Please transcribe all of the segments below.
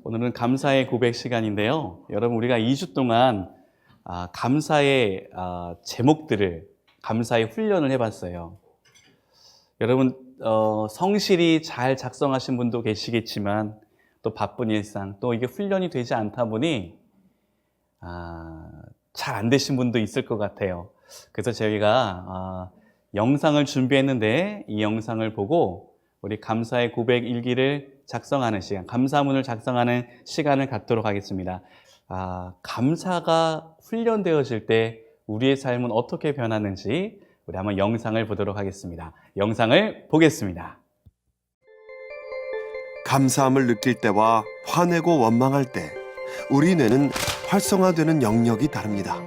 오늘은 감사의 고백 시간인데요. 여러분, 우리가 2주 동안 감사의 제목들을, 감사의 훈련을 해봤어요. 여러분, 성실히 잘 작성하신 분도 계시겠지만 또 바쁜 일상, 또 이게 훈련이 되지 않다 보니 잘 안 되신 분도 있을 것 같아요. 그래서 저희가 영상을 준비했는데 이 영상을 보고 우리 감사의 고백 일기를 작성하는 시간, 감사문을 작성하는 시간을 갖도록 하겠습니다. 감사가 훈련되어질 때 우리의 삶은 어떻게 변하는지 우리 한번 영상을 보도록 하겠습니다. 영상을 보겠습니다. 감사함을 느낄 때와 화내고 원망할 때 우리 뇌는 활성화되는 영역이 다릅니다.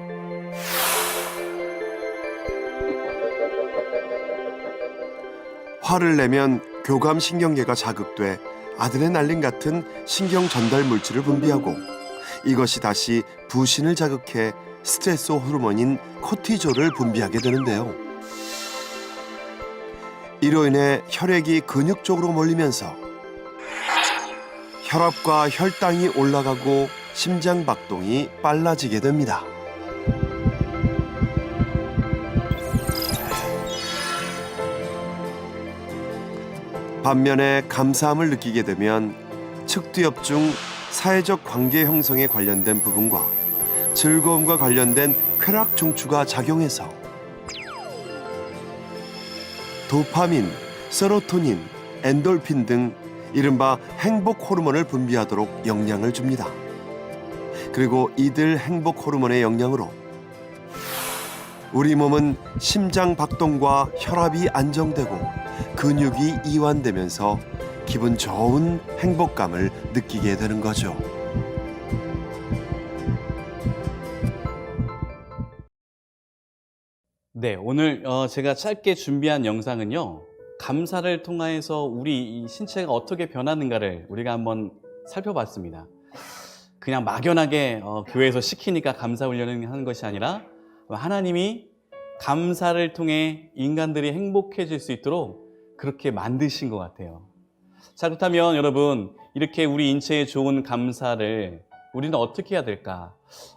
화를 내면 교감신경계가 자극돼 아드레날린 같은 신경 전달 물질을 분비하고 이것이 다시 부신을 자극해 스트레스 호르몬인 코티졸을 분비하게 되는데요. 이로 인해 혈액이 근육 쪽으로 몰리면서 혈압과 혈당이 올라가고 심장 박동이 빨라지게 됩니다. 반면에 감사함을 느끼게 되면 측두엽 중 사회적 관계 형성에 관련된 부분과 즐거움과 관련된 쾌락 중추가 작용해서 도파민, 세로토닌, 엔돌핀 등 이른바 행복 호르몬을 분비하도록 영향을 줍니다. 그리고 이들 행복 호르몬의 영향으로 우리 몸은 심장 박동과 혈압이 안정되고 근육이 이완되면서 기분 좋은 행복감을 느끼게 되는 거죠. 네, 오늘 제가 짧게 준비한 영상은요, 감사를 통해서 우리 신체가 어떻게 변하는가를 우리가 한번 살펴봤습니다. 그냥 막연하게 교회에서 시키니까 감사 훈련을 하는 것이 아니라 하나님이 감사를 통해 인간들이 행복해질 수 있도록 그렇게 만드신 것 같아요. 자, 그렇다면 여러분, 이렇게 우리 인체에 좋은 감사를 우리는 어떻게 해야 될까?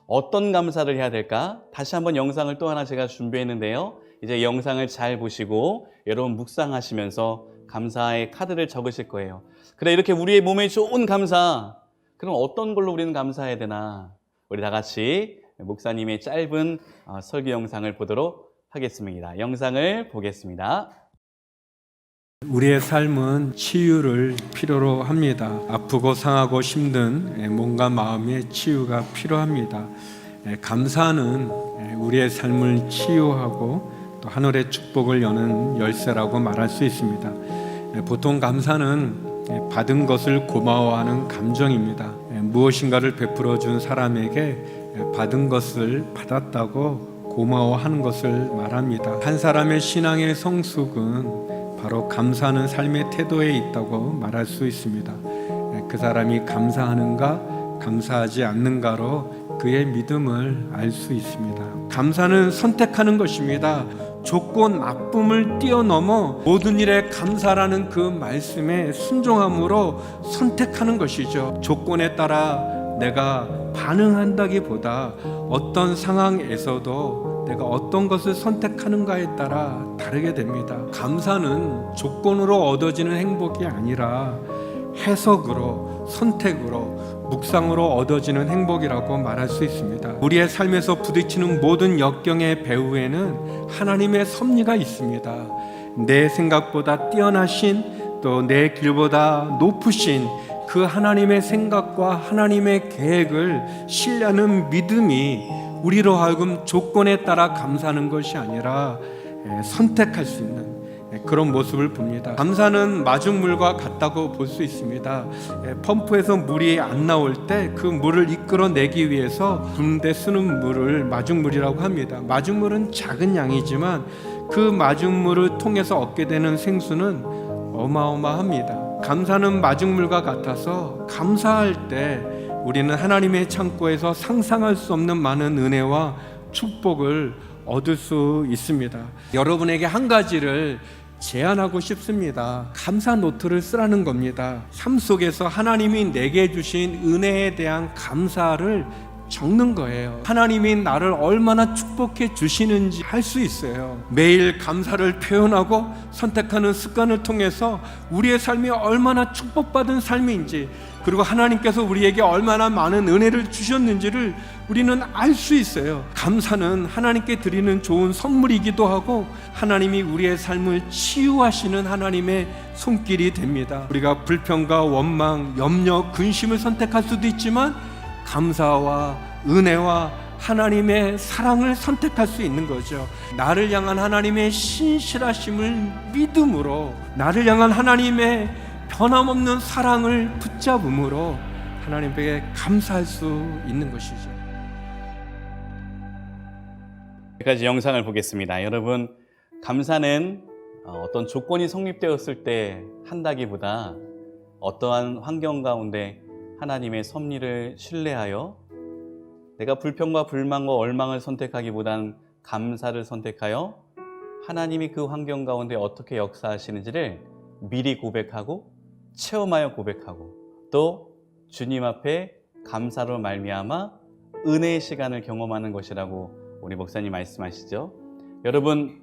어떤 감사를 해야 될까? 다시 한번 영상을 또 하나 제가 준비했는데요. 이제 영상을 잘 보시고 여러분 묵상하시면서 감사의 카드를 적으실 거예요. 그래, 이렇게 우리의 몸에 좋은 감사, 그럼 어떤 걸로 우리는 감사해야 되나? 우리 다 같이 목사님의 짧은 설교 영상을 보도록 하겠습니다. 영상을 보겠습니다. 우리의 삶은 치유를 필요로 합니다. 아프고 상하고 힘든 몸과 마음의 치유가 필요합니다. 감사는 우리의 삶을 치유하고 또 하늘의 축복을 여는 열쇠라고 말할 수 있습니다. 보통 감사는 받은 것을 고마워하는 감정입니다. 무엇인가를 베풀어 준 사람에게 받은 것을 받았다고 고마워하는 것을 말합니다. 한 사람의 신앙의 성숙은 바로 감사하는 삶의 태도에 있다고 말할 수 있습니다. 그 사람이 감사하는가 감사하지 않는가로 그의 믿음을 알 수 있습니다. 감사는 선택하는 것입니다. 조건 나쁨을 뛰어넘어 모든 일에 감사라는 그 말씀에 순종함으로 선택하는 것이죠. 조건에 따라 내가 반응한다기보다 어떤 상황에서도 내가 어떤 것을 선택하는가에 따라 다르게 됩니다. 감사는 조건으로 얻어지는 행복이 아니라 해석으로, 선택으로, 묵상으로 얻어지는 행복이라고 말할 수 있습니다. 우리의 삶에서 부딪히는 모든 역경의 배후에는 하나님의 섭리가 있습니다. 내 생각보다 뛰어나신, 또 내 길보다 높으신 그 하나님의 생각과 하나님의 계획을 신뢰하는 믿음이 우리로 하여금 조건에 따라 감사하는 것이 아니라 선택할 수 있는 그런 모습을 봅니다. 감사는 마중물과 같다고 볼 수 있습니다. 펌프에서 물이 안 나올 때 그 물을 이끌어내기 위해서 붓는데 쓰는 물을 마중물이라고 합니다. 마중물은 작은 양이지만 그 마중물을 통해서 얻게 되는 생수는 어마어마합니다. 감사는 마중물과 같아서 감사할 때 우리는 하나님의 창고에서 상상할 수 없는 많은 은혜와 축복을 얻을 수 있습니다. 여러분에게 한 가지를 제안하고 싶습니다. 감사 노트를 쓰라는 겁니다. 삶 속에서 하나님이 내게 주신 은혜에 대한 감사를 적는 거예요. 하나님이 나를 얼마나 축복해 주시는지 할 수 있어요. 매일 감사를 표현하고 선택하는 습관을 통해서 우리의 삶이 얼마나 축복받은 삶인지, 그리고 하나님께서 우리에게 얼마나 많은 은혜를 주셨는지를 우리는 알 수 있어요. 감사는 하나님께 드리는 좋은 선물이기도 하고 하나님이 우리의 삶을 치유하시는 하나님의 손길이 됩니다. 우리가 불평과 원망, 염려, 근심을 선택할 수도 있지만 감사와 은혜와 하나님의 사랑을 선택할 수 있는 거죠. 나를 향한 하나님의 신실하심을 믿음으로, 나를 향한 하나님의 변함없는 사랑을 붙잡음으로 하나님께 감사할 수 있는 것이죠. 여기까지 영상을 보겠습니다. 여러분, 감사는 어떤 조건이 성립되었을 때 한다기보다 어떠한 환경 가운데 하나님의 섭리를 신뢰하여 내가 불평과 불만과 원망을 선택하기보단 감사를 선택하여 하나님이 그 환경 가운데 어떻게 역사하시는지를 미리 고백하고 체험하여 고백하고 또 주님 앞에 감사로 말미암아 은혜의 시간을 경험하는 것이라고 우리 목사님 말씀하시죠. 여러분,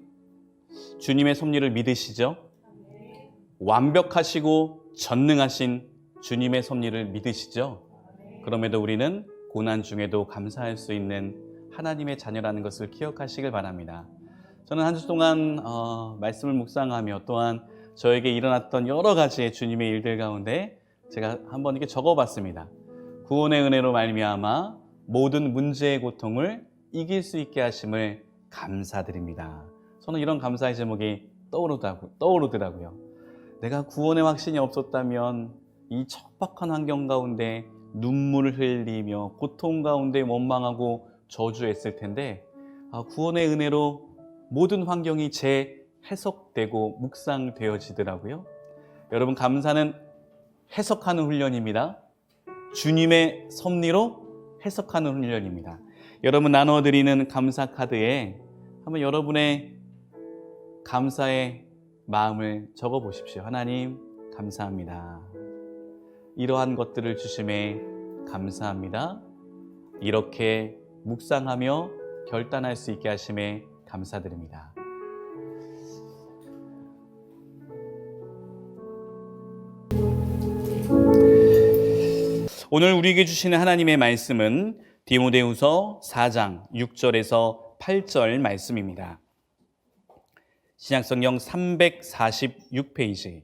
주님의 섭리를 믿으시죠? 완벽하시고 전능하신 주님의 섭리를 믿으시죠? 그럼에도 우리는 고난 중에도 감사할 수 있는 하나님의 자녀라는 것을 기억하시길 바랍니다. 저는 한 주 동안 말씀을 묵상하며 또한 저에게 일어났던 여러 가지의 주님의 일들 가운데 제가 한번 이렇게 적어봤습니다. 구원의 은혜로 말미암아 모든 문제의 고통을 이길 수 있게 하심을 감사드립니다. 저는 이런 감사의 제목이 떠오르더라고요. 내가 구원의 확신이 없었다면 이 척박한 환경 가운데 눈물을 흘리며 고통 가운데 원망하고 저주했을 텐데 구원의 은혜로 모든 환경이 재해석되고 묵상되어지더라고요. 여러분, 감사는 해석하는 훈련입니다. 주님의 섭리로 해석하는 훈련입니다. 여러분, 나눠드리는 감사 카드에 한번 여러분의 감사의 마음을 적어보십시오. 하나님, 감사합니다. 이러한 것들을 주심에 감사합니다. 이렇게 묵상하며 결단할 수 있게 하심에 감사드립니다. 오늘 우리에게 주시는 하나님의 말씀은 디모데후서 4장 6절에서 8절 말씀입니다. 신약성경 346페이지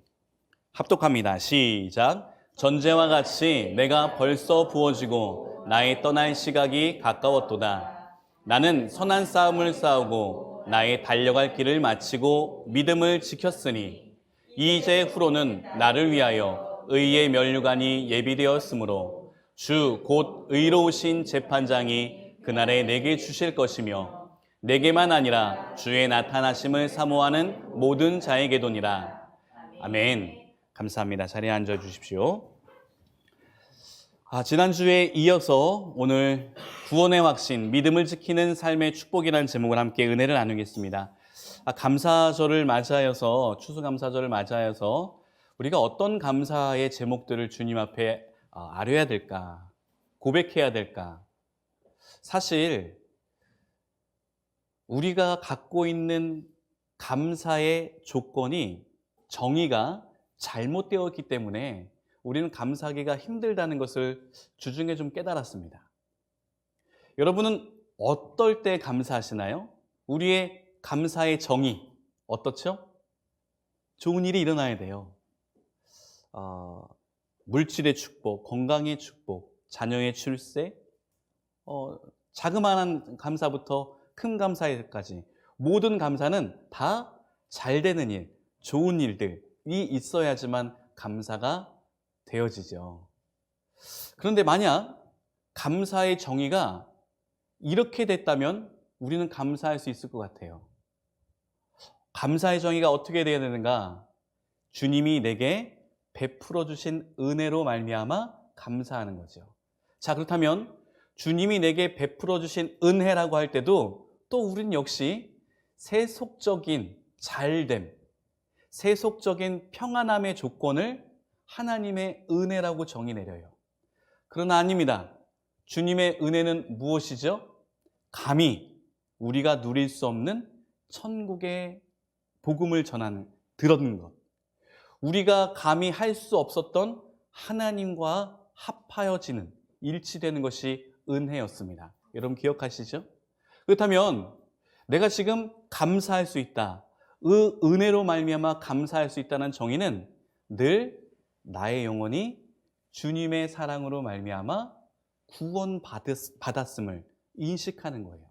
합독합니다. 시작. 전제와 같이 내가 벌써 부어지고 나의 떠날 시각이 가까웠도다. 나는 선한 싸움을 싸우고 나의 달려갈 길을 마치고 믿음을 지켰으니 이제 후로는 나를 위하여 의의 면류관이 예비되었으므로 주 곧 의로우신 재판장이 그날에 내게 주실 것이며 내게만 아니라 주의 나타나심을 사모하는 모든 자에게도니라. 아멘. 감사합니다. 자리에 앉아 주십시오. 지난주에 이어서 오늘 구원의 확신, 믿음을 지키는 삶의 축복이라는 제목을 함께 은혜를 나누겠습니다. 감사절을 맞이하여서, 추수감사절을 맞이하여서 우리가 어떤 감사의 제목들을 주님 앞에 아뢰야 될까, 고백해야 될까? 사실 우리가 갖고 있는 감사의 조건이 정의가 잘못되어 있기 때문에 우리는 감사하기가 힘들다는 것을 주중에 좀 깨달았습니다. 여러분은 어떨 때 감사하시나요? 우리의 감사의 정의 어떻죠? 좋은 일이 일어나야 돼요. 물질의 축복, 건강의 축복, 자녀의 출세, 자그마한 감사부터 큰 감사에까지 모든 감사는 다 잘 되는 일, 좋은 일들이 있어야지만 감사가 되어지죠. 그런데 만약 감사의 정의가 이렇게 됐다면 우리는 감사할 수 있을 것 같아요. 감사의 정의가 어떻게 되어야 되는가? 주님이 내게 베풀어 주신 은혜로 말미암아 감사하는 거죠. 자, 그렇다면 주님이 내게 베풀어 주신 은혜라고 할 때도 또 우리는 역시 세속적인 잘됨, 세속적인 평안함의 조건을 하나님의 은혜라고 정의 내려요. 그러나 아닙니다. 주님의 은혜는 무엇이죠? 감히 우리가 누릴 수 없는 천국의 복음을 들었는 것. 우리가 감히 할 수 없었던 하나님과 합하여지는, 일치되는 것이 은혜였습니다. 여러분 기억하시죠? 그렇다면 내가 지금 감사할 수 있다. 은혜로 말미암아 감사할 수 있다는 정의는 늘 나의 영혼이 주님의 사랑으로 말미암아 구원받았음을 인식하는 거예요.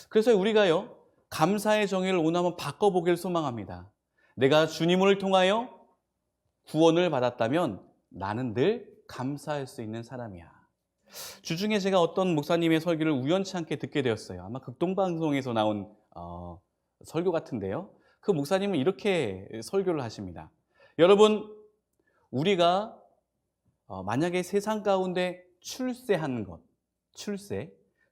그래서 우리가요, 감사의 정의를 오늘 한번 바꿔보길 소망합니다. 내가 주님을 통하여 구원을 받았다면 나는 늘 감사할 수 있는 사람이야. 주중에 제가 어떤 목사님의 설교를 우연치 않게 듣게 되었어요. 아마 극동방송에서 나온 설교 같은데요. 그 목사님은 이렇게 설교를 하십니다. 여러분, 우리가 만약에 세상 가운데 출세하는 것,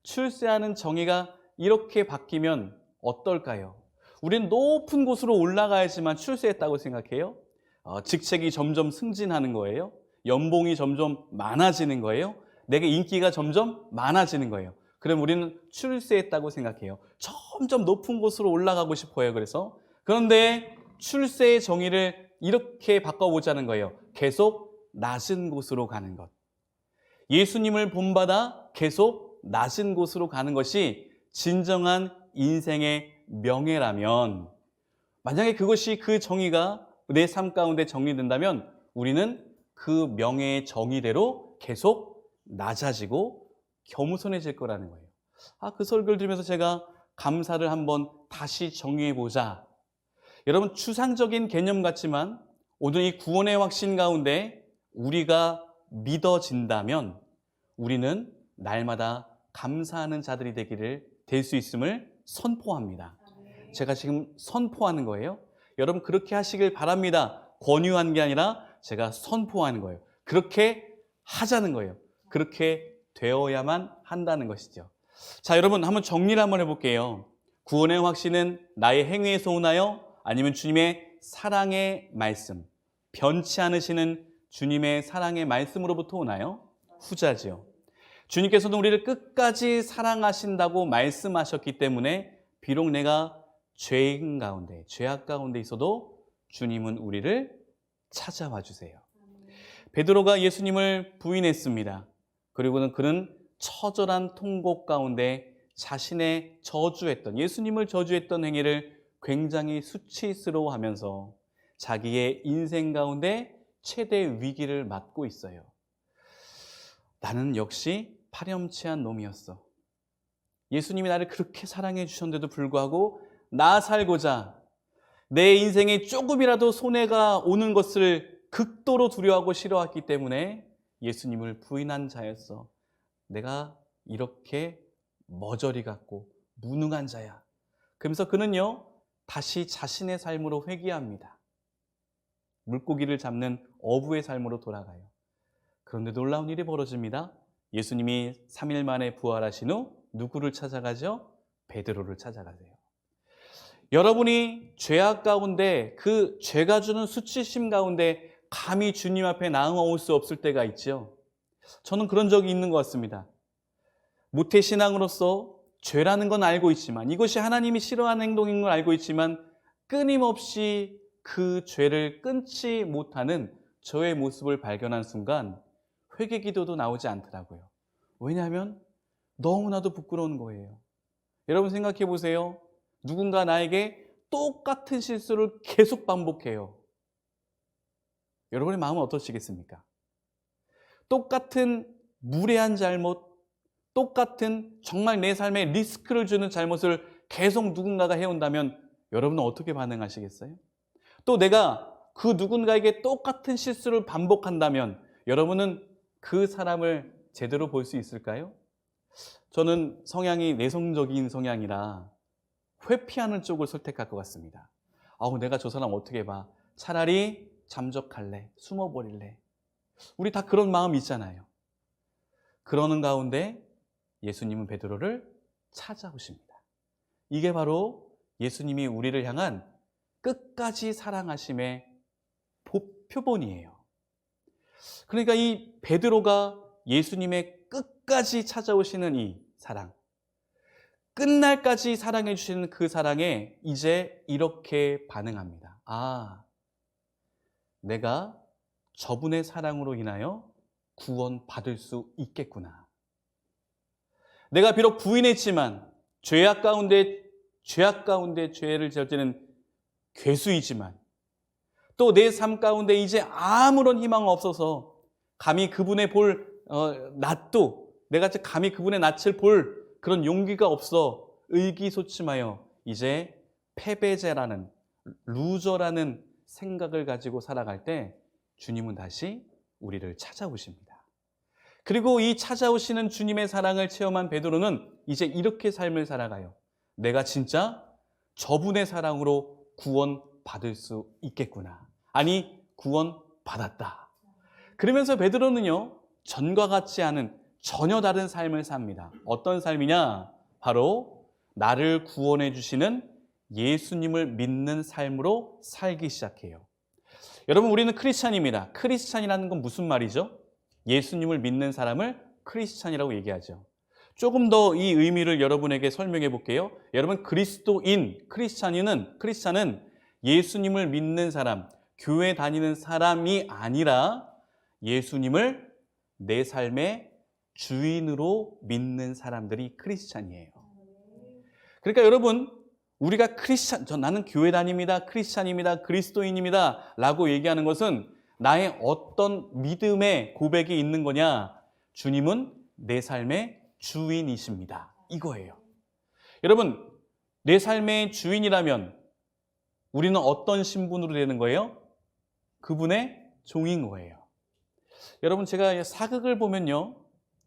출세하는 정의가 이렇게 바뀌면 어떨까요? 우리는 높은 곳으로 올라가야지만 출세했다고 생각해요. 직책이 점점 승진하는 거예요. 연봉이 점점 많아지는 거예요. 내게 인기가 점점 많아지는 거예요. 그럼 우리는 출세했다고 생각해요. 점점 높은 곳으로 올라가고 싶어요. 그런데 출세의 정의를 이렇게 바꿔보자는 거예요. 계속 낮은 곳으로 가는 것. 예수님을 본받아 계속 낮은 곳으로 가는 것이 진정한 인생의 명예라면, 만약에 그것이 그 정의가 내 삶 가운데 정리된다면 우리는 그 명예의 정의대로 계속 낮아지고 겸손해질 거라는 거예요. 그 설교를 들으면서 제가 감사를 한번 다시 정의해보자. 여러분, 추상적인 개념 같지만 오늘 이 구원의 확신 가운데 우리가 믿어진다면 우리는 날마다 감사하는 자들이 될 수 있음을 선포합니다. 제가 지금 선포하는 거예요. 여러분 그렇게 하시길 바랍니다. 권유한 게 아니라 제가 선포하는 거예요. 그렇게 하자는 거예요. 그렇게 되어야만 한다는 것이죠. 자, 여러분 한번 정리를 한번 해볼게요. 구원의 확신은 나의 행위에서 오나요? 아니면 주님의 사랑의 말씀, 변치 않으시는 주님의 사랑의 말씀으로부터 오나요? 후자지요. 주님께서는 우리를 끝까지 사랑하신다고 말씀하셨기 때문에 비록 내가 죄악 가운데 있어도 주님은 우리를 찾아와 주세요. 베드로가 예수님을 부인했습니다. 그리고는 그는 처절한 통곡 가운데 자신의 예수님을 저주했던 행위를 굉장히 수치스러워하면서 자기의 인생 가운데 최대 위기를 맞고 있어요. 나는 역시 파렴치한 놈이었어. 예수님이 나를 그렇게 사랑해 주셨는데도 불구하고 나 살고자 내 인생에 조금이라도 손해가 오는 것을 극도로 두려워하고 싫어했기 때문에 예수님을 부인한 자였어. 내가 이렇게 머저리 같고 무능한 자야. 그러면서 그는요, 다시 자신의 삶으로 회귀합니다. 물고기를 잡는 어부의 삶으로 돌아가요. 그런데 놀라운 일이 벌어집니다. 예수님이 3일 만에 부활하신 후 누구를 찾아가죠? 베드로를 찾아가세요. 여러분이 죄악 가운데 그 죄가 주는 수치심 가운데 감히 주님 앞에 나아올 수 없을 때가 있죠. 저는 그런 적이 있는 것 같습니다. 모태신앙으로서 죄라는 건 알고 있지만, 이것이 하나님이 싫어하는 행동인 걸 알고 있지만 끊임없이 그 죄를 끊지 못하는 저의 모습을 발견한 순간 회개기도도 나오지 않더라고요. 왜냐하면 너무나도 부끄러운 거예요. 여러분 생각해 보세요. 누군가 나에게 똑같은 실수를 계속 반복해요. 여러분의 마음은 어떠시겠습니까? 똑같은 무례한 잘못, 똑같은 정말 내 삶에 리스크를 주는 잘못을 계속 누군가가 해온다면 여러분은 어떻게 반응하시겠어요? 또 내가 그 누군가에게 똑같은 실수를 반복한다면 여러분은 그 사람을 제대로 볼 수 있을까요? 저는 성향이 내성적인 성향이라 회피하는 쪽을 선택할 것 같습니다. 내가 저 사람 어떻게 봐. 차라리 잠적할래, 숨어버릴래. 우리 다 그런 마음 있잖아요. 그러는 가운데 예수님은 베드로를 찾아오십니다. 이게 바로 예수님이 우리를 향한 끝까지 사랑하심의 표본이에요. 그러니까 이 베드로가 예수님의 끝까지 찾아오시는 이 사랑, 끝날까지 사랑해 주시는 그 사랑에 이제 이렇게 반응합니다. 아, 내가 저분의 사랑으로 인하여 구원받을 수 있겠구나. 내가 비록 부인했지만 죄악 가운데 죄를 저지르는 괴수이지만 또 내 삶 가운데 이제 아무런 희망 없어서 감히 그분의 낯도 내가 감히 그분의 낯을 볼 그런 용기가 없어 의기소침하여 이제 패배자라는 루저라는 생각을 가지고 살아갈 때 주님은 다시 우리를 찾아오십니다. 그리고 이 찾아오시는 주님의 사랑을 체험한 베드로는 이제 이렇게 삶을 살아가요. 내가 진짜 저분의 사랑으로 구원받을 수 있겠구나. 아니, 구원받았다. 그러면서 베드로는요, 전과 같지 않은 전혀 다른 삶을 삽니다. 어떤 삶이냐? 바로 나를 구원해 주시는 예수님을 믿는 삶으로 살기 시작해요. 여러분, 우리는 크리스찬입니다. 크리스찬이라는 건 무슨 말이죠? 예수님을 믿는 사람을 크리스찬이라고 얘기하죠. 조금 더 이 의미를 여러분에게 설명해 볼게요. 여러분, 크리스찬은 예수님을 믿는 사람, 교회 다니는 사람이 아니라 예수님을 내 삶의 주인으로 믿는 사람들이 크리스찬이에요. 그러니까 여러분, 우리가 나는 교회 다닙니다, 크리스찬입니다, 그리스도인입니다 라고 얘기하는 것은 나의 어떤 믿음의 고백이 있는 거냐? 주님은 내 삶의 주인이십니다. 이거예요. 여러분, 내 삶의 주인이라면 우리는 어떤 신분으로 되는 거예요? 그분의 종인 거예요. 여러분, 제가 사극을 보면요,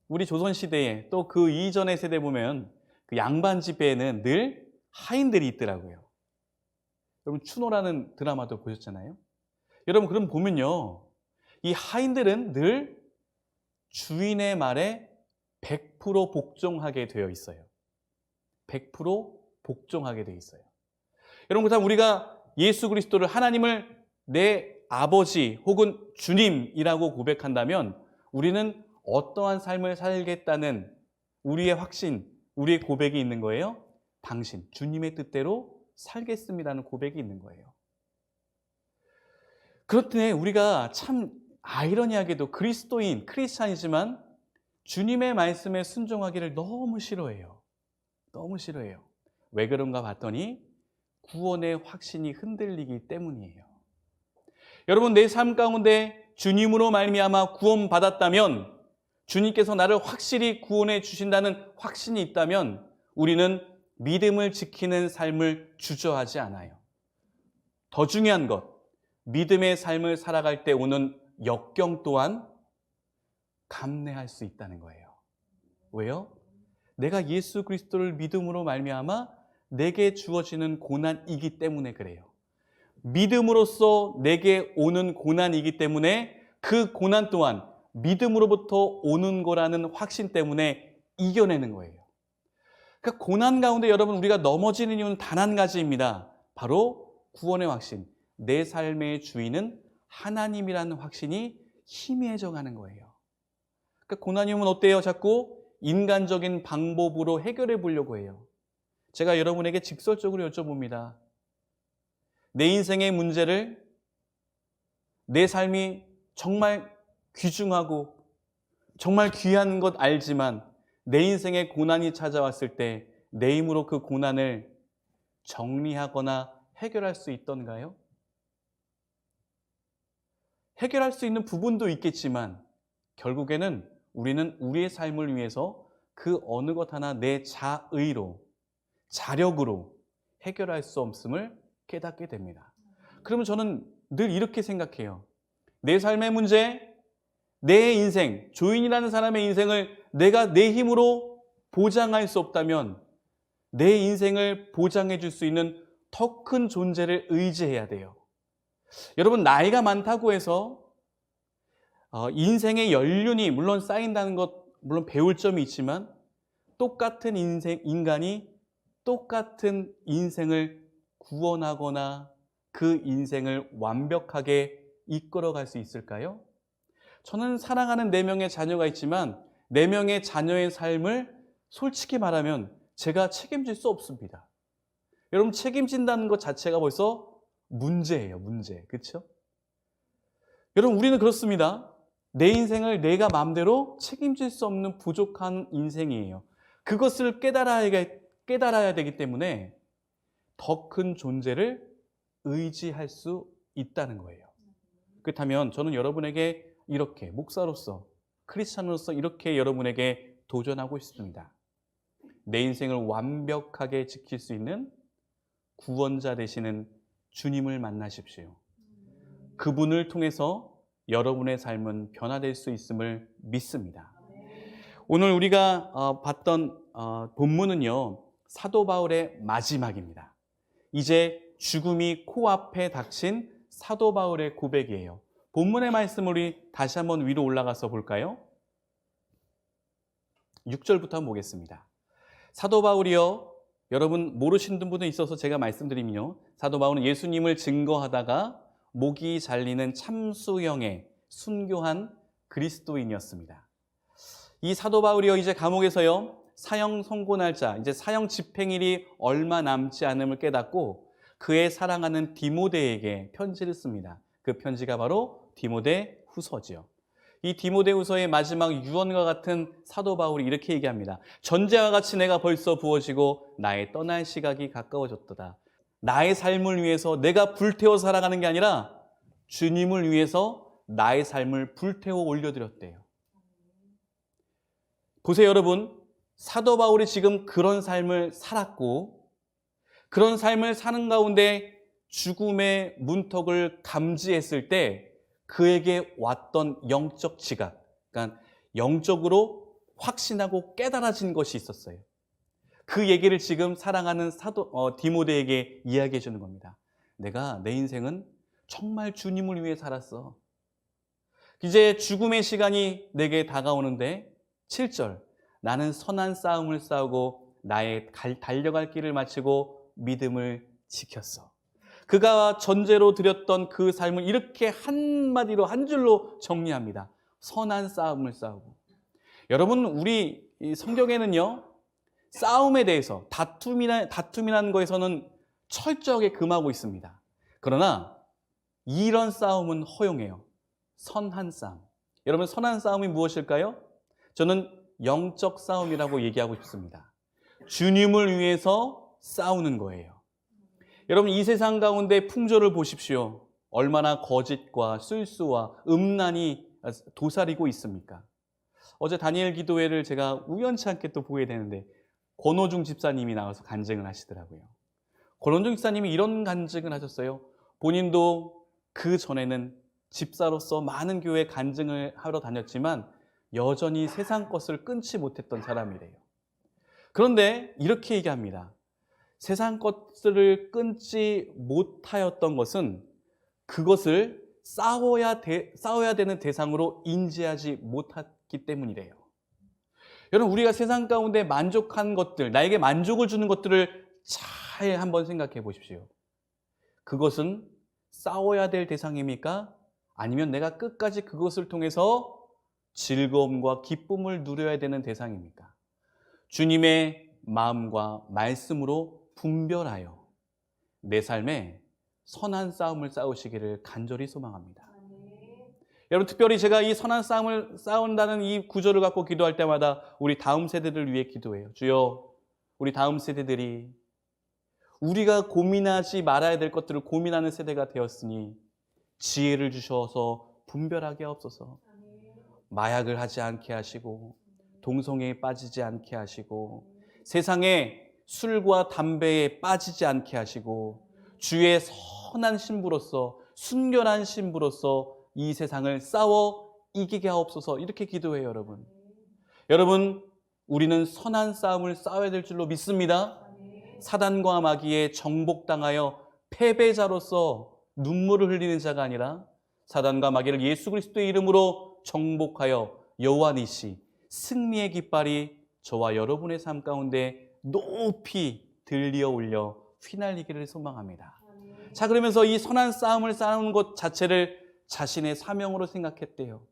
우리 조선시대에 또 그 이전의 세대 보면 그 양반 집에는 늘 하인들이 있더라고요. 여러분, 추노라는 드라마도 보셨잖아요. 여러분, 그럼 보면요, 이 하인들은 늘 주인의 말에 100% 복종하게 되어 있어요. 100% 복종하게 되어 있어요. 여러분, 그렇다면 우리가 예수 그리스도를, 하나님을 내 아버지 혹은 주님이라고 고백한다면 우리는 어떠한 삶을 살겠다는 우리의 확신, 우리의 고백이 있는 거예요? 당신, 주님의 뜻대로 살겠습니다는 고백이 있는 거예요. 그렇더니 우리가 참 아이러니하게도 그리스도인, 크리스찬이지만 주님의 말씀에 순종하기를 너무 싫어해요. 너무 싫어해요. 왜 그런가 봤더니 구원의 확신이 흔들리기 때문이에요. 여러분, 내 삶 가운데 주님으로 말미암아 구원받았다면, 주님께서 나를 확실히 구원해 주신다는 확신이 있다면 우리는 믿음을 지키는 삶을 주저하지 않아요. 더 중요한 것, 믿음의 삶을 살아갈 때 오는 역경 또한 감내할 수 있다는 거예요. 왜요? 내가 예수 그리스도를 믿음으로 말미암아 내게 주어지는 고난이기 때문에 그래요. 믿음으로써 내게 오는 고난이기 때문에 그 고난 또한 믿음으로부터 오는 거라는 확신 때문에 이겨내는 거예요. 그러니까 고난 가운데 여러분, 우리가 넘어지는 이유는 단 한 가지입니다. 바로 구원의 확신. 내 삶의 주인은 하나님이라는 확신이 희미해져 가는 거예요. 그러니까 고난이 오면 어때요? 자꾸 인간적인 방법으로 해결해 보려고 해요. 제가 여러분에게 직설적으로 여쭤봅니다. 내 인생의 문제를, 내 삶이 정말 귀중하고 정말 귀한 것 알지만 내 인생에 고난이 찾아왔을 때 내 힘으로 그 고난을 정리하거나 해결할 수 있던가요? 해결할 수 있는 부분도 있겠지만 결국에는 우리는 우리의 삶을 위해서 그 어느 것 하나 내 자의로, 자력으로 해결할 수 없음을 깨닫게 됩니다. 그러면 저는 늘 이렇게 생각해요. 내 삶의 문제, 내 인생, 조인이라는 사람의 인생을 내가 내 힘으로 보장할 수 없다면 내 인생을 보장해 줄 수 있는 더 큰 존재를 의지해야 돼요. 여러분, 나이가 많다고 해서 인생의 연륜이 물론 쌓인다는 것, 물론 배울 점이 있지만 똑같은 인간이 똑같은 인생을 구원하거나 그 인생을 완벽하게 이끌어갈 수 있을까요? 저는 사랑하는 4명의 자녀가 있지만 4명의 자녀의 삶을 솔직히 말하면 제가 책임질 수 없습니다. 여러분, 책임진다는 것 자체가 벌써 문제예요, 문제. 그렇죠? 여러분, 우리는 그렇습니다. 내 인생을 내가 마음대로 책임질 수 없는 부족한 인생이에요. 그것을 깨달아야 되기 때문에 더 큰 존재를 의지할 수 있다는 거예요. 그렇다면 저는 여러분에게 이렇게 목사로서, 크리스찬으로서 이렇게 여러분에게 도전하고 싶습니다. 내 인생을 완벽하게 지킬 수 있는 구원자 되시는 주님을 만나십시오. 그분을 통해서 여러분의 삶은 변화될 수 있음을 믿습니다. 오늘 우리가 봤던 본문은요, 사도 바울의 마지막입니다. 이제 죽음이 코앞에 닥친 사도 바울의 고백이에요. 본문의 말씀을 우리 다시 한번 위로 올라가서 볼까요? 6절부터 한번 보겠습니다. 사도 바울이요, 여러분 모르시는 분도 있어서 제가 말씀드리면요, 사도 바울은 예수님을 증거하다가 목이 잘리는 참수형의 순교한 그리스도인이었습니다. 이 사도 바울이요, 이제 감옥에서요, 사형 선고 날짜, 이제 사형 집행일이 얼마 남지 않음을 깨닫고 그의 사랑하는 디모데에게 편지를 씁니다. 그 편지가 바로 디모데 후서지요. 이 디모데 후서의 마지막 유언과 같은 사도 바울이 이렇게 얘기합니다. 전제와 같이 내가 벌써 부어지고 나의 떠날 시각이 가까워졌도다. 나의 삶을 위해서 내가 불태워 살아가는 게 아니라 주님을 위해서 나의 삶을 불태워 올려드렸대요. 보세요, 여러분. 사도 바울이 지금 그런 삶을 살았고, 그런 삶을 사는 가운데 죽음의 문턱을 감지했을 때 그에게 왔던 영적 지각, 그러니까 영적으로 확신하고 깨달아진 것이 있었어요. 그 얘기를 지금 사랑하는 디모데에게 이야기해 주는 겁니다. 내가 내 인생은 정말 주님을 위해 살았어. 이제 죽음의 시간이 내게 다가오는데 7절, 나는 선한 싸움을 싸우고 나의 달려갈 길을 마치고 믿음을 지켰어. 그가 전제로 드렸던 그 삶을 이렇게 한마디로 한 줄로 정리합니다. 선한 싸움을 싸우고. 여러분, 우리 성경에는요, 싸움에 대해서 다툼이라는 거에서는 철저하게 금하고 있습니다. 그러나 이런 싸움은 허용해요. 선한 싸움. 여러분, 선한 싸움이 무엇일까요? 저는 영적 싸움이라고 얘기하고 싶습니다. 주님을 위해서 싸우는 거예요. 여러분, 이 세상 가운데 풍조를 보십시오. 얼마나 거짓과 술수와 음란이 도사리고 있습니까? 어제 다니엘 기도회를 제가 우연치 않게 또 보게 되는데 권호중 집사님이 나와서 간증을 하시더라고요. 권호중 집사님이 이런 간증을 하셨어요. 본인도 그 전에는 집사로서 많은 교회 간증을 하러 다녔지만 여전히 세상 것을 끊지 못했던 사람이래요. 그런데 이렇게 얘기합니다. 세상 것들을 끊지 못하였던 것은 그것을 싸워야 되는 대상으로 인지하지 못했기 때문이래요. 여러분, 우리가 세상 가운데 만족한 것들, 나에게 만족을 주는 것들을 잘 한번 생각해 보십시오. 그것은 싸워야 될 대상입니까? 아니면 내가 끝까지 그것을 통해서 즐거움과 기쁨을 누려야 되는 대상입니까? 주님의 마음과 말씀으로 분별하여 내 삶에 선한 싸움을 싸우시기를 간절히 소망합니다. 여러분, 특별히 제가 이 선한 싸움을 싸운다는 이 구절을 갖고 기도할 때마다 우리 다음 세대들을 위해 기도해요. 주여, 우리 다음 세대들이 우리가 고민하지 말아야 될 것들을 고민하는 세대가 되었으니 지혜를 주셔서 분별하게 하옵소서. 마약을 하지 않게 하시고 동성애에 빠지지 않게 하시고 세상에 술과 담배에 빠지지 않게 하시고 주의 선한 신부로서 순결한 신부로서 이 세상을 싸워 이기게 하옵소서. 이렇게 기도해요, 여러분. 여러분, 우리는 선한 싸움을 싸워야 될 줄로 믿습니다. 사단과 마귀에 정복당하여 패배자로서 눈물을 흘리는 자가 아니라 사단과 마귀를 예수 그리스도의 이름으로 정복하여 여호와 니시 승리의 깃발이 저와 여러분의 삶 가운데 높이 들리어 올려 휘날리기를 소망합니다. 자, 그러면서 이 선한 싸움을 싸우는 것 자체를 자신의 사명으로 생각했대요.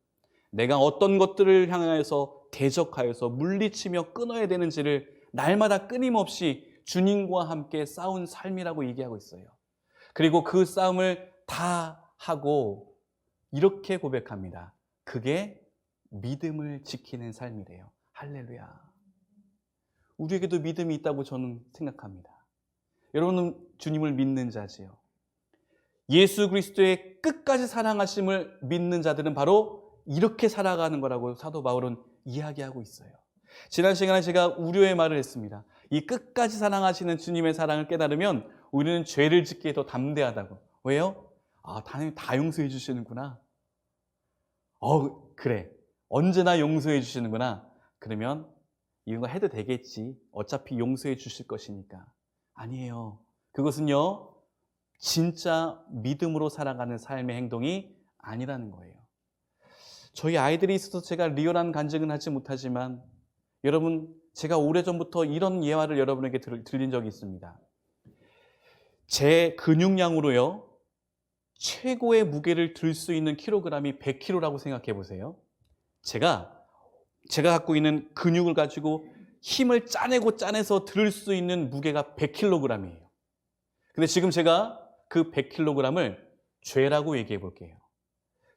내가 어떤 것들을 향하여서 대적하여서 물리치며 끊어야 되는지를 날마다 끊임없이 주님과 함께 싸운 삶이라고 얘기하고 있어요. 그리고 그 싸움을 다 하고 이렇게 고백합니다. 그게 믿음을 지키는 삶이래요. 할렐루야. 우리에게도 믿음이 있다고 저는 생각합니다. 여러분은 주님을 믿는 자지요. 예수 그리스도의 끝까지 사랑하심을 믿는 자들은 바로 이렇게 살아가는 거라고 사도 바울은 이야기하고 있어요. 지난 시간에 제가 우려의 말을 했습니다. 이 끝까지 사랑하시는 주님의 사랑을 깨달으면 우리는 죄를 짓기에 더 담대하다고. 왜요? 하나님 다 용서해 주시는구나. 그래. 언제나 용서해 주시는구나. 그러면 이런 거 해도 되겠지. 어차피 용서해 주실 것이니까. 아니에요. 그것은요, 진짜 믿음으로 살아가는 삶의 행동이 아니라는 거예요. 저희 아이들이 있어서 제가 리얼한 간증은 하지 못하지만 여러분, 제가 오래전부터 이런 예화를 여러분에게 들린 적이 있습니다. 제 근육량으로요, 최고의 무게를 들 수 있는 킬로그램이 100kg라고 생각해 보세요. 제가 갖고 있는 근육을 가지고 힘을 짜내서 들을 수 있는 무게가 100kg이에요. 근데 지금 제가 그 100kg을 죄라고 얘기해 볼게요.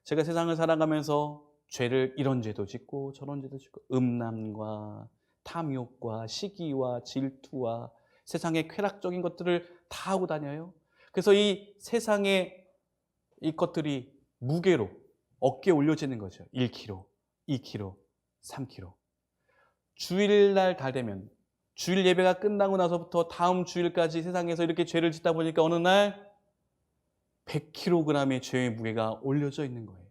제가 세상을 살아가면서 죄를 이런 죄도 짓고 저런 죄도 짓고 음란과 탐욕과 시기와 질투와 세상의 쾌락적인 것들을 다 하고 다녀요. 그래서 이 세상의 이 것들이 무게로 어깨에 올려지는 거죠. 1kg, 2kg, 3kg. 주일날 다 되면 주일 예배가 끝나고 나서부터 다음 주일까지 세상에서 이렇게 죄를 짓다 보니까 어느 날 100kg의 죄의 무게가 올려져 있는 거예요.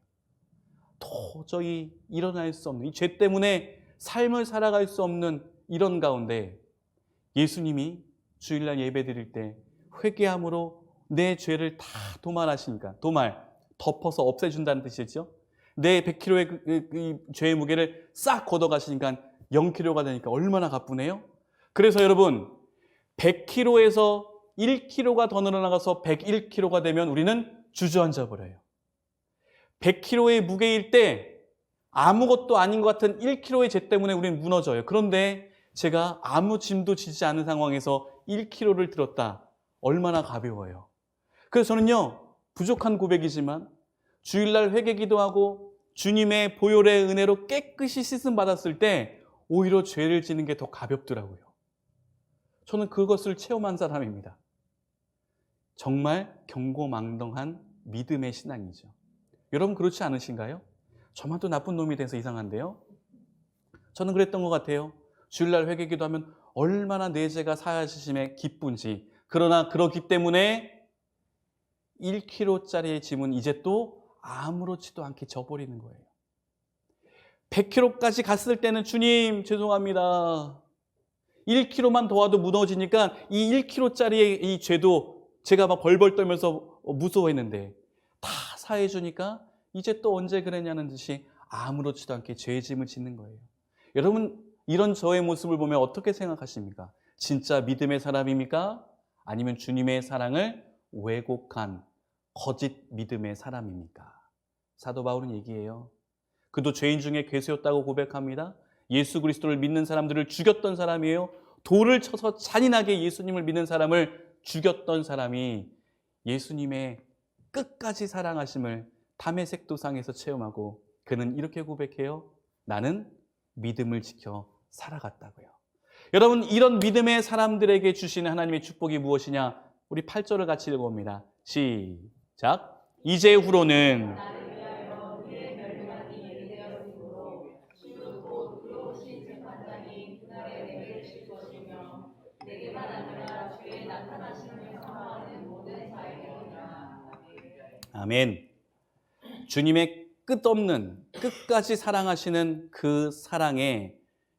도저히 일어날 수 없는, 이 죄 때문에 삶을 살아갈 수 없는 이런 가운데 예수님이 주일날 예배 드릴 때 회개함으로 내 죄를 다 도말하시니까, 덮어서 없애준다는 뜻이죠. 내 100kg의 죄의 무게를 싹 걷어가시니까 0kg가 되니까 얼마나 가뿐해요? 그래서 여러분, 100kg에서 1kg가 더 늘어나가서 101kg가 되면 우리는 주저앉아 버려요. 100kg의 무게일 때 아무것도 아닌 것 같은 1kg의 죄 때문에 우리는 무너져요. 그런데 제가 아무 짐도 지지 않은 상황에서 1kg를 들었다. 얼마나 가벼워요. 그래서 저는요, 부족한 고백이지만 주일날 회개 기도하고 주님의 보혈의 은혜로 깨끗이 씻음 받았을 때 오히려 죄를 지는 게 더 가볍더라고요. 저는 그것을 체험한 사람입니다. 정말 경고망동한 믿음의 신앙이죠. 여러분 그렇지 않으신가요? 저만 또 나쁜 놈이 돼서 이상한데요. 저는 그랬던 것 같아요. 주일날 회개 기도하면 얼마나 내 죄가 사하심에 기쁜지. 그러나 그렇기 때문에 1kg짜리의 짐은 이제 또 아무렇지도 않게 져버리는 거예요. 100kg까지 갔을 때는 주님 죄송합니다. 1kg만 더 와도 무너지니까 이 1kg짜리의 이 죄도 제가 막 벌벌 떨면서 무서워했는데 다 사해주니까 이제 또 언제 그랬냐는 듯이 아무렇지도 않게 죄의 짐을 짓는 거예요. 여러분 이런 저의 모습을 보면 어떻게 생각하십니까? 진짜 믿음의 사람입니까? 아니면 주님의 사랑을 왜곡한 거짓 믿음의 사람입니까? 사도 바울은 얘기해요. 그도 죄인 중에 괴수였다고 고백합니다. 예수 그리스도를 믿는 사람들을 죽였던 사람이에요. 돌을 쳐서 잔인하게 예수님을 믿는 사람을 죽였던 사람이 예수님의 끝까지 사랑하심을 다메섹 도상에서 체험하고 그는 이렇게 고백해요. 나는 믿음을 지켜 살아갔다고요. 여러분 이런 믿음의 사람들에게 주시는 하나님의 축복이 무엇이냐? 우리 8절을 같이 읽어봅니다. 시작. 이제후로는 아멘. 주님의 끝없는 끝까지 사랑하시는 그 사랑에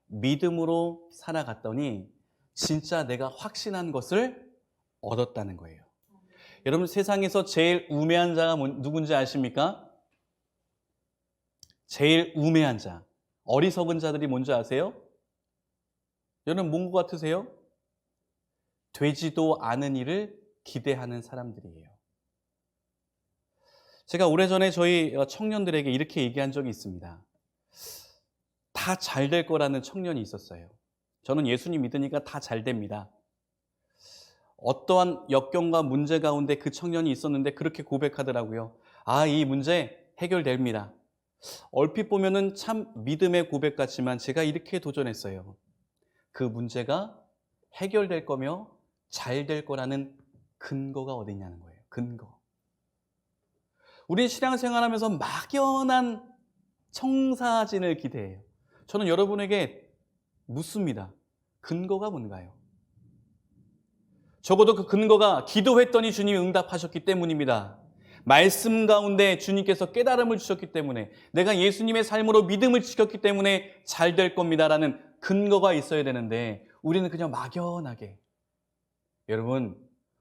믿음으로 살아갔더니 진짜 내가 확신한 것을 얻었다는 거예요. 여러분 세상에서 제일 우매한 자가 누군지 아십니까? 제일 우매한 자, 어리석은 자들이 뭔지 아세요? 여러분 뭔 것 같으세요? 되지도 않은 일을 기대하는 사람들이에요. 제가 오래전에 저희 청년들에게 이렇게 얘기한 적이 있습니다. 다 잘 될 거라는 청년이 있었어요. 저는 예수님 믿으니까 다 잘 됩니다. 어떠한 역경과 문제 가운데 그 청년이 있었는데 그렇게 고백하더라고요. 이 문제 해결됩니다. 얼핏 보면은 참 믿음의 고백 같지만 제가 이렇게 도전했어요. 그 문제가 해결될 거며 잘 될 거라는 근거가 어디 있냐는 거예요. 근거. 우리 신앙생활하면서 막연한 청사진을 기대해요. 저는 여러분에게 묻습니다. 근거가 뭔가요? 적어도 그 근거가 기도했더니 주님이 응답하셨기 때문입니다. 말씀 가운데 주님께서 깨달음을 주셨기 때문에, 내가 예수님의 삶으로 믿음을 지켰기 때문에 잘 될 겁니다라는 근거가 있어야 되는데 우리는 그냥 막연하게. 여러분,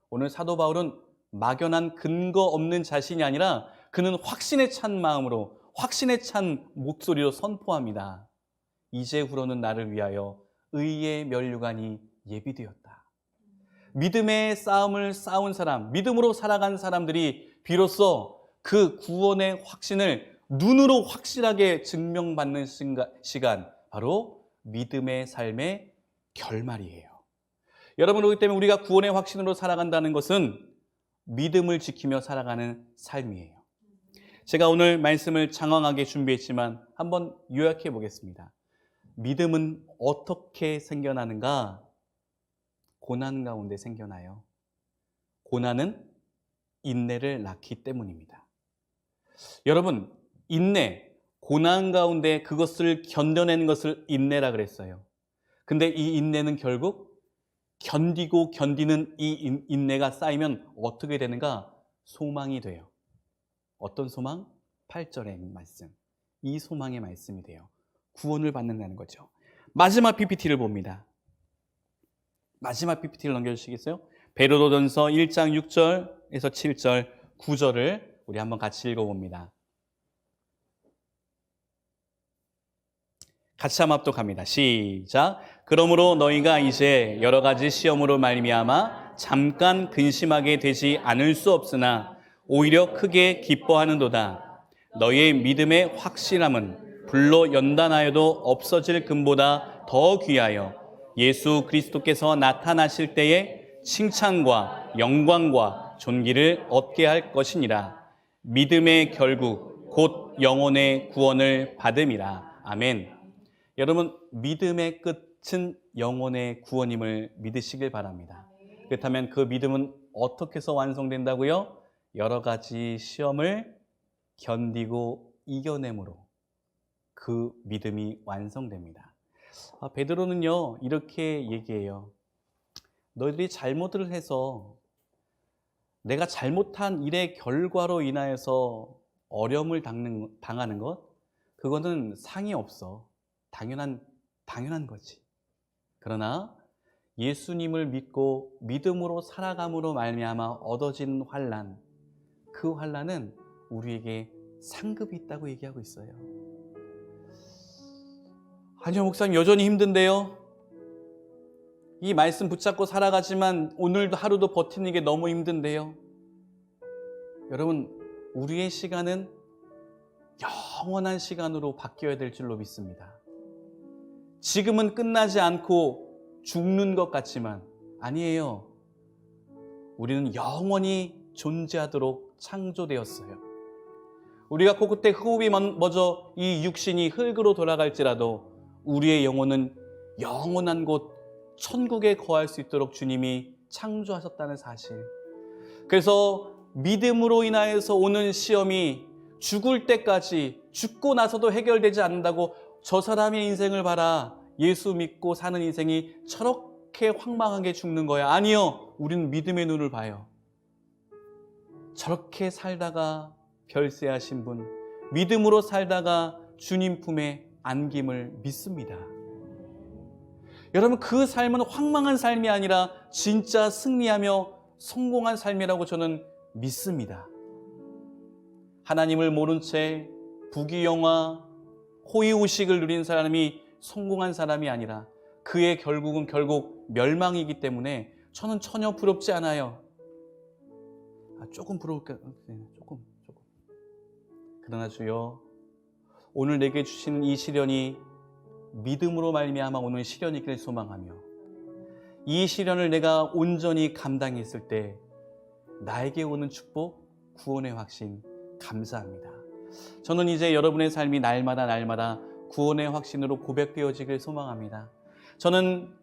오늘 사도 바울은 막연한 근거 없는 자신이 아니라 그는 확신에 찬 마음으로, 확신에 찬 목소리로 선포합니다. 이제후로는 나를 위하여 의의 면류관이 예비되었다. 믿음의 싸움을 싸운 사람, 믿음으로 살아간 사람들이 비로소 그 구원의 확신을 눈으로 확실하게 증명받는 시간, 바로 믿음의 삶의 결말이에요. 여러분, 그렇기 때문에 우리가 구원의 확신으로 살아간다는 것은 믿음을 지키며 살아가는 삶이에요. 제가 오늘 말씀을 장황하게 준비했지만 한번 요약해 보겠습니다. 믿음은 어떻게 생겨나는가? 고난 가운데 생겨나요. 고난은 인내를 낳기 때문입니다. 여러분, 인내, 고난 가운데 그것을 견뎌내는 것을 인내라 그랬어요. 근데 이 인내는 결국 견디고 견디는 이 인내가 쌓이면 어떻게 되는가? 소망이 돼요. 어떤 소망? 8절의 말씀. 이 소망의 말씀이 돼요. 구원을 받는다는 거죠. 마지막 PPT를 봅니다. 마지막 PPT를 넘겨주시겠어요? 베드로전서 1장 6절에서 7절, 9절을 우리 한번 같이 읽어봅니다. 같이 한번 합독합니다. 시작. 그러므로 너희가 이제 여러 가지 시험으로 말미암아 잠깐 근심하게 되지 않을 수 없으나 오히려 크게 기뻐하는도다. 너희의 믿음의 확실함은 불로 연단하여도 없어질 금보다 더 귀하여 예수 그리스도께서 나타나실 때에 칭찬과 영광과 존귀를 얻게 할 것이니라. 믿음의 결국 곧 영혼의 구원을 받음이라. 아멘. 여러분, 믿음의 끝은 영혼의 구원임을 믿으시길 바랍니다. 그렇다면 그 믿음은 어떻게 해서 완성된다고요? 여러 가지 시험을 견디고 이겨냄으로 그 믿음이 완성됩니다. 베드로는요, 이렇게 얘기해요. 너희들이 잘못을 해서 내가 잘못한 일의 결과로 인하여서 어려움을 당하는 것, 그거는 상이 없어. 당연한 거지. 그러나 예수님을 믿고 믿음으로 살아감으로 말미암아 얻어진 환난, 그 환난은 우리에게 상급이 있다고 얘기하고 있어요. 아니요, 목사님 여전히 힘든데요. 이 말씀 붙잡고 살아가지만 오늘도 하루도 버티는 게 너무 힘든데요. 여러분, 우리의 시간은 영원한 시간으로 바뀌어야 될 줄로 믿습니다. 지금은 끝나지 않고 죽는 것 같지만 아니에요. 우리는 영원히 존재하도록 창조되었어요. 우리가 코끝에 호흡이 멎어 이 육신이 흙으로 돌아갈지라도 우리의 영혼은 영원한 곳 천국에 거할 수 있도록 주님이 창조하셨다는 사실. 그래서 믿음으로 인하여서 오는 시험이 죽을 때까지, 죽고 나서도 해결되지 않는다고 저 사람의 인생을 봐라, 예수 믿고 사는 인생이 저렇게 황망하게 죽는 거야. 아니요, 우리는 믿음의 눈을 봐요. 저렇게 살다가 별세하신 분, 믿음으로 살다가 주님 품에 안김을 믿습니다. 여러분, 그 삶은 황망한 삶이 아니라 진짜 승리하며 성공한 삶이라고 저는 믿습니다. 하나님을 모른 채 부귀영화, 호의호식을 누린 사람이 성공한 사람이 아니라 그의 결국은 결국 멸망이기 때문에 저는 전혀 부럽지 않아요. 조금 부러울까요? 조금. 그러나 주여, 오늘 내게 주신 이 시련이 믿음으로 말미암아 오는 시련이길 소망하며, 이 시련을 내가 온전히 감당했을 때 나에게 오는 축복, 구원의 확신 감사합니다. 저는 이제 여러분의 삶이 날마다 구원의 확신으로 고백되어지길 소망합니다. 저는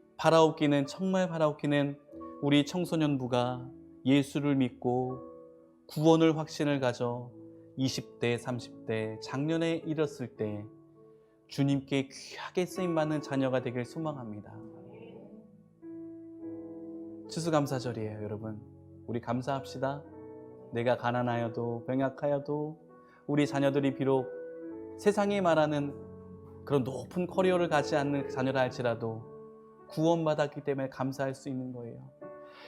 정말 바라옵기는 우리 청소년부가 예수를 믿고 구원을 확신을 가져 20대, 30대, 작년에 이뤘을 때 주님께 귀하게 쓰임받는 자녀가 되길 소망합니다. 추수감사절이에요, 여러분. 우리 감사합시다. 내가 가난하여도 병약하여도 우리 자녀들이 비록 세상이 말하는 그런 높은 커리어를 가지 않는 자녀라 할지라도 구원받았기 때문에 감사할 수 있는 거예요.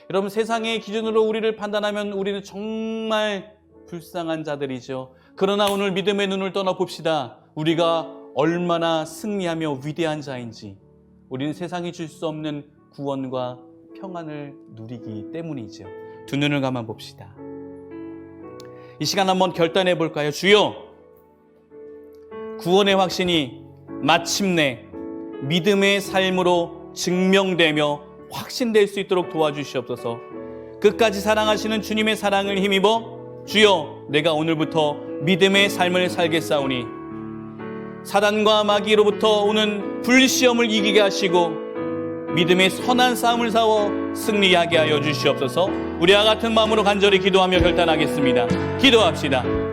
여러분, 세상의 기준으로 우리를 판단하면 우리는 정말 불쌍한 자들이죠. 그러나 오늘 믿음의 눈을 떠나봅시다. 우리가 얼마나 승리하며 위대한 자인지, 우리는 세상이 줄 수 없는 구원과 평안을 누리기 때문이죠. 두 눈을 감아 봅시다. 이 시간 한번 결단해 볼까요? 주여, 구원의 확신이 마침내 믿음의 삶으로 증명되며 확신될 수 있도록 도와주시옵소서. 끝까지 사랑하시는 주님의 사랑을 힘입어 주여, 내가 오늘부터 믿음의 삶을 살겠사오니 사단과 마귀로부터 오는 불시험을 이기게 하시고 믿음의 선한 싸움을 싸워 승리하게 하여 주시옵소서. 우리와 같은 마음으로 간절히 기도하며 결단하겠습니다. 기도합시다.